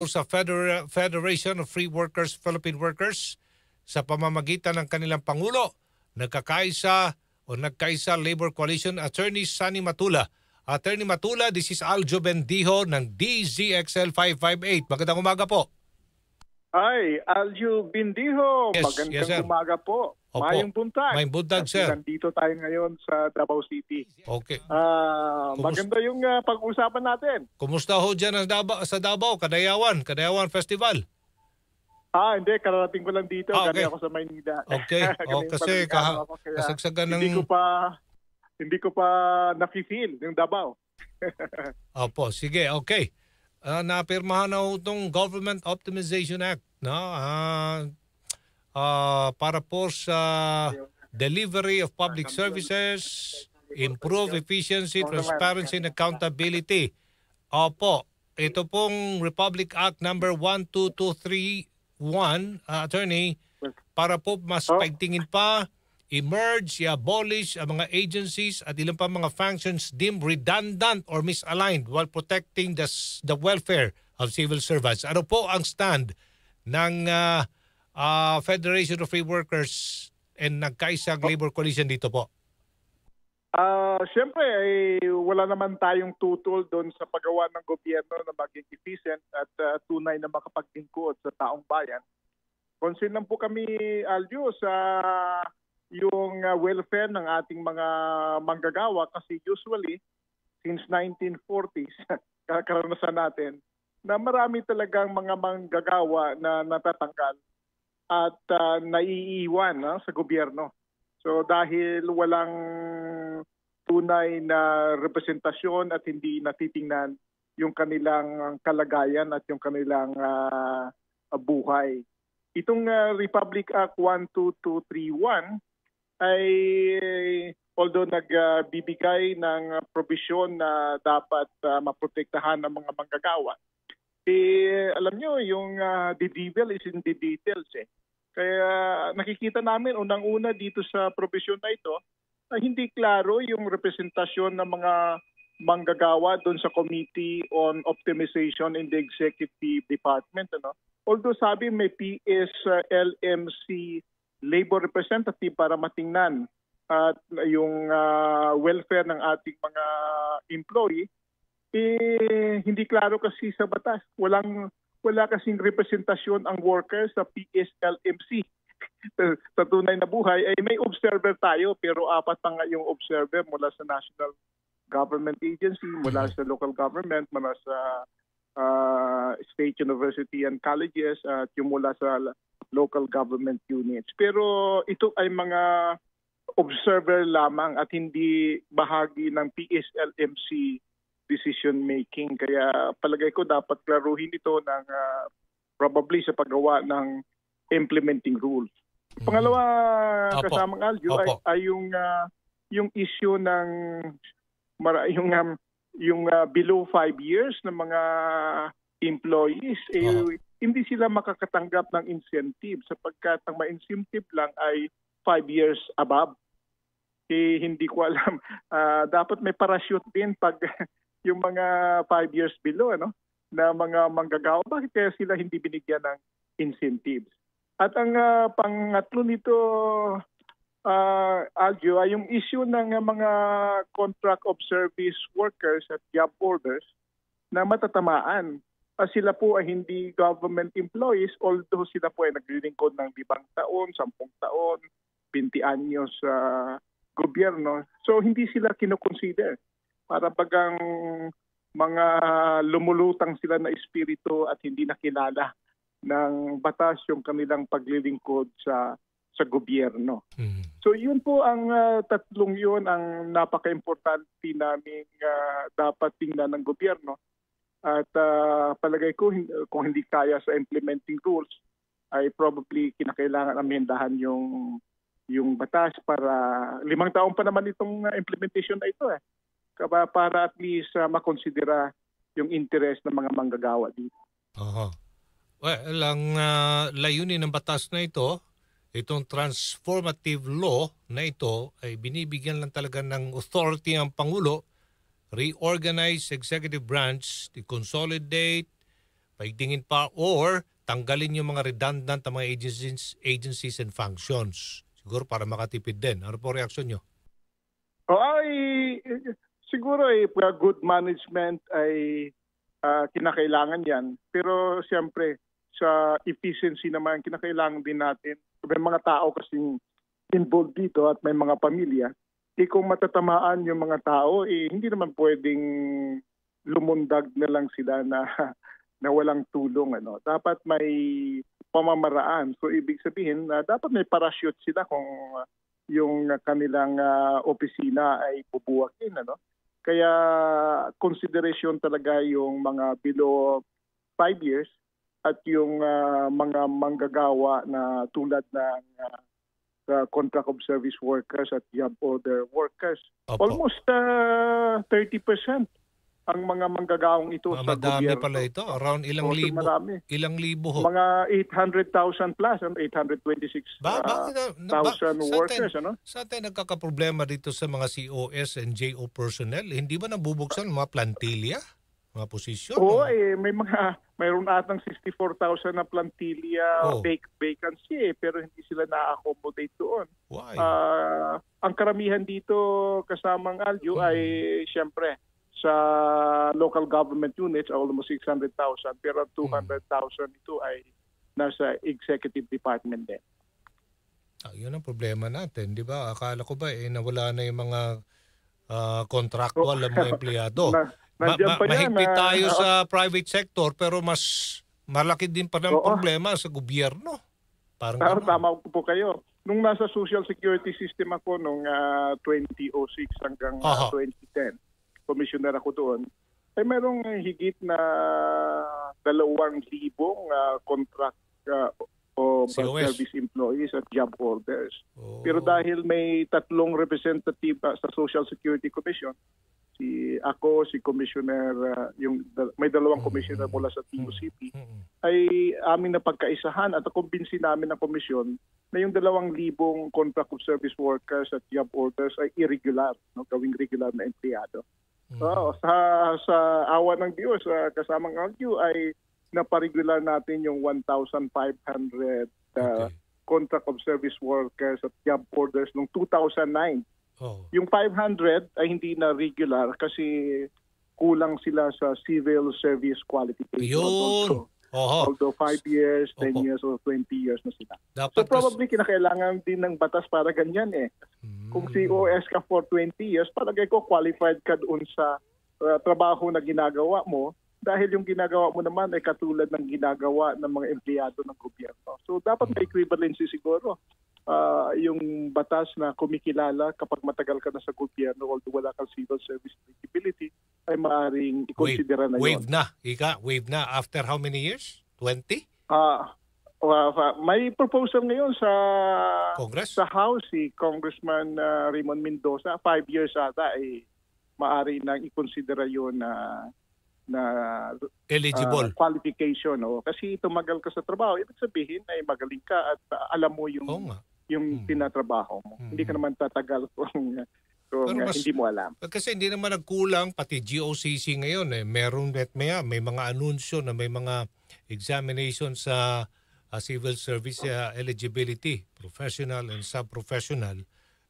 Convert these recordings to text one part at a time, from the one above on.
sa Federation of Free Workers, Philippine Workers sa pamamagitan ng kanilang Pangulo, nagkaisa Labor Coalition, Attorney Sunny Matula. Attorney Matula, this is Aljo Bendijo ng DZXL 558. Magandang umaga po. Ay, Aljo Bendijo. Yes, Magandang umaga po. Opo. Mayong buntag. Mayong buntag, sir. Nandito tayo ngayon sa Davao City. Okay. Maganda yung pag-usapan natin. Kumusta ho dyan sa Davao? Kadayawan Festival? Hindi. Kararating ko lang dito. Okay. Gani ako sa Maynila. Okay. Kasi kasagsagan ng... Hindi ko pa nafe-feel yung Davao. Opo, sige, okay. Napirmahan na itong Government Optimization Act, no? Para po sa delivery of public services, improve efficiency, transparency, and accountability. Opo, ito pong Republic Act number 12231, Attorney, para po mas paigtingin pa, emerge, i-abolish ang mga agencies at ilang pa mga functions deemed redundant or misaligned while protecting the welfare of civil servants. Ano po ang stand ng Federation of Free Workers and nagkaisang Labor Coalition dito po? Siyempre, wala naman tayong tutol doon sa paggawa ng gobyerno na maging efficient at tunay na makapaglingkod sa taong bayan. Concern lang po kami, Aljo, sa yung welfare ng ating mga manggagawa kasi usually, since 1940s, karanasan natin, na marami talagang mga manggagawa na natatanggal at naiiwan sa gobyerno. So dahil walang tunay na representasyon at hindi natitingnan yung kanilang kalagayan at yung kanilang buhay. Itong Republic Act 12231 ay although nagbibigay ng probisyon na dapat maprotektahan ng mga manggagawa, alam nyo, yung the devil is in the details. Kaya nakikita namin unang-una dito sa probisyon na ito, hindi klaro yung representasyon ng mga manggagawa doon sa Committee on Optimization in the Executive Department. Although sabi may PSLMC labor representative para matingnan at yung welfare ng ating mga employee, hindi klaro kasi sa batas. Wala kasing representasyon ang workers sa PSLMC. Sa tunay na buhay ay may observer tayo pero 4 pa nga yung observer mula sa national government agency, mula sa local government, mula sa state university and colleges at yung mula sa local government units. Pero ito ay mga observer lamang at hindi bahagi ng PSLMC decision making. Kaya palagay ko dapat klaruhin ito ng probably sa paggawa ng implementing rules. Pangalawa, kasamang Aljo, ay yung issue ng yung below 5 years ng mga employees. Hindi sila makakatanggap ng incentive sapagkat ang ma-incentive lang ay 5 years above. Hindi ko alam. Dapat may parachute din pag yung mga 5 years below na mga manggagawa. Bakit kaya sila hindi binigyan ng incentives? At ang pangatlo nito, Aljo, ay yung issue ng mga contract of service workers at job orders na matatamaan. Sila po ay hindi government employees, although sila po ay naglilingkod ng 5 taon, 10 taon, 20 anyos sa gobyerno. So hindi sila kinoconsider. Para bagang mga lumulutang sila na espiritu at hindi nakilala ng batas yung kanilang paglilingkod sa gobyerno. So yun po ang tatlong yun ang napaka-importante namin dapat tingnan ng gobyerno. At palagay ko kung hindi kaya sa implementing rules ay probably kinakailangan amendahan yung batas para 5 taon pa naman itong implementation na ito para at least makonsidera yung interest ng mga manggagawa dito. Well, ang layunin ng batas na ito, itong transformative law na ito ay binibigyan lang talaga ng authority ang Pangulo, reorganize executive branch, to consolidate, paigtingin pa or tanggalin yung mga redundant na mga agencies and functions. Siguro para makatipid din. Ano po reaksyon nyo? Siguro good management ay kinakailangan yan. Pero siyempre, sa efficiency naman, kinakailangan din natin. May mga tao kasing involved dito at may mga pamilya. Kung matatamaan yung mga tao, hindi naman pwedeng lumundag na lang sila na walang tulong. Dapat may pamamaraan. So ibig sabihin, dapat may parachute sila kung yung kanilang opisina ay bubuwakin. Kaya consideration talaga yung mga below 5 years at yung mga manggagawa na tulad ng contract of service workers at job order workers. Opo. Almost 30% ang mga manggagawang ito sa Madami gobyerno. pala ito. Around ilang libo. Marami. Ilang libo ho? Mga 800,000 plus, 826,000 workers. Sa atin nagkakaproblema dito sa mga COS and JO personnel. Hindi ba nabubuksan mga plantilla? Mga posisyon? Oo, mayroon atang 64,000 na plantilla vacancy pero hindi sila na-accommodate doon. Why? Ang karamihan dito kasamang Aljo ay siyempre sa local government units, almost 600,000 pero 200,000 ito ay nasa executive department din. Yun ang problema natin, di ba? Akala ko ba nawala na yung mga contractual ng mga empleyado. Mahigpit tayo sa private sector pero mas malaki din pa ng problema sa gobyerno. Parang tama po kayo. Nung nasa social security system ako nung 2006 hanggang 2010, commissioner ako doon, ay merong higit na 2,000 contract o service employees at job orders. Pero dahil may 3 representative sa Social Security Commission, si Commissioner, may 2 commissioner mula sa TUCP, ay aming napagkaisahan at kumbinsi namin ng komisyon na yung 2,000 contract of service workers at job orders ay irregular, gawing regular na empleyado. Sa awa ng Diyos, kasamang Aljo ay naparegular natin yung 1,500 contract of service workers at job orders noong 2009. Yung 500 ay hindi na regular kasi kulang sila sa civil service qualification. Although 5 years, 10 years, or 20 years na sila. So probably kinakailangan din ng batas para ganyan Kung COS ka for 20 years, palagay ko qualified ka doon sa trabaho na ginagawa mo dahil yung ginagawa mo naman ay katulad ng ginagawa ng mga empleyado ng gobyerno. So dapat may equivalency siguro. Yung batas na kumikilala kapag matagal ka na sa gobyerno although wala kang civil service eligibility ay maaaring i-considera na yun. Wave na. After how many years? 20? May proposal ngayon sa Congress? Sa House, si Congressman Raymond Mendoza, 5 years ata ay maaari nang i-considera yun na eligible qualification. Kasi tumagal ka sa trabaho, ibig sabihin ay magaling ka at alam mo yung tinatrabaho mo. Hindi ka naman tatagal kung hindi mo alam. Kasi hindi naman nagkulang, pati GOCC ngayon meron may mga anunsyo na may mga examination sa civil service eligibility, professional and sub-professional,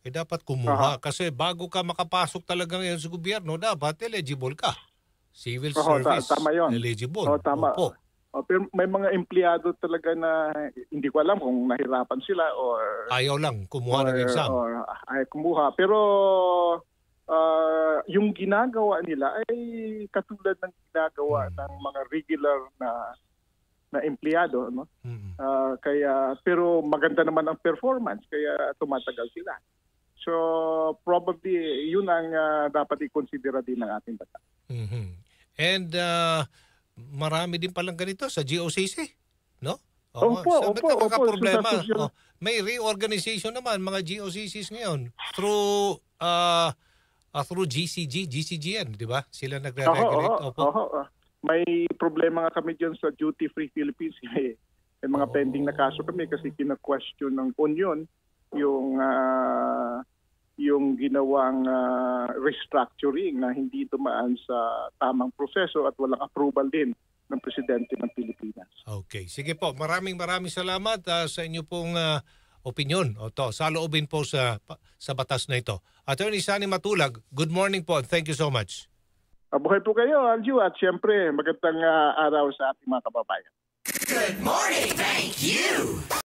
dapat kumuha. Kasi bago ka makapasok talaga ngayon sa gobyerno, dapat eligible ka. Civil service tama yun. eligible. Tama. Pero may mga empleyado talaga na hindi ko alam kung nahirapan sila or ayaw lang kumuha ng exam. Ay kumuha. Pero yung ginagawa nila ay katulad ng ginagawa ng mga regular na empleyado, pero maganda naman ang performance kaya tumatagal sila. So probably yun ang dapat i-consider din ng ating batas. And marami din palang ganito sa GOCC, no? Opo. May reorganization naman mga GOCCs ngayon through GCG yan, di ba? Sila nagre-regulate. May problema nga kami dyan sa Duty Free Philippines. May mga pending na kaso kami kasi kina-question ng Union yung ginawang restructuring na hindi dumaan sa tamang proseso at walang approval din ng Presidente ng Pilipinas. Okay. Sige po. Maraming salamat sa inyo pong opinion o to, saloobin po sa batas na ito. Attorney Sani Matulag, good morning po and thank you so much. Mabuhay po kayo, Aljo, at siyempre magandang araw sa ating mga kababayan. Good morning. Thank you.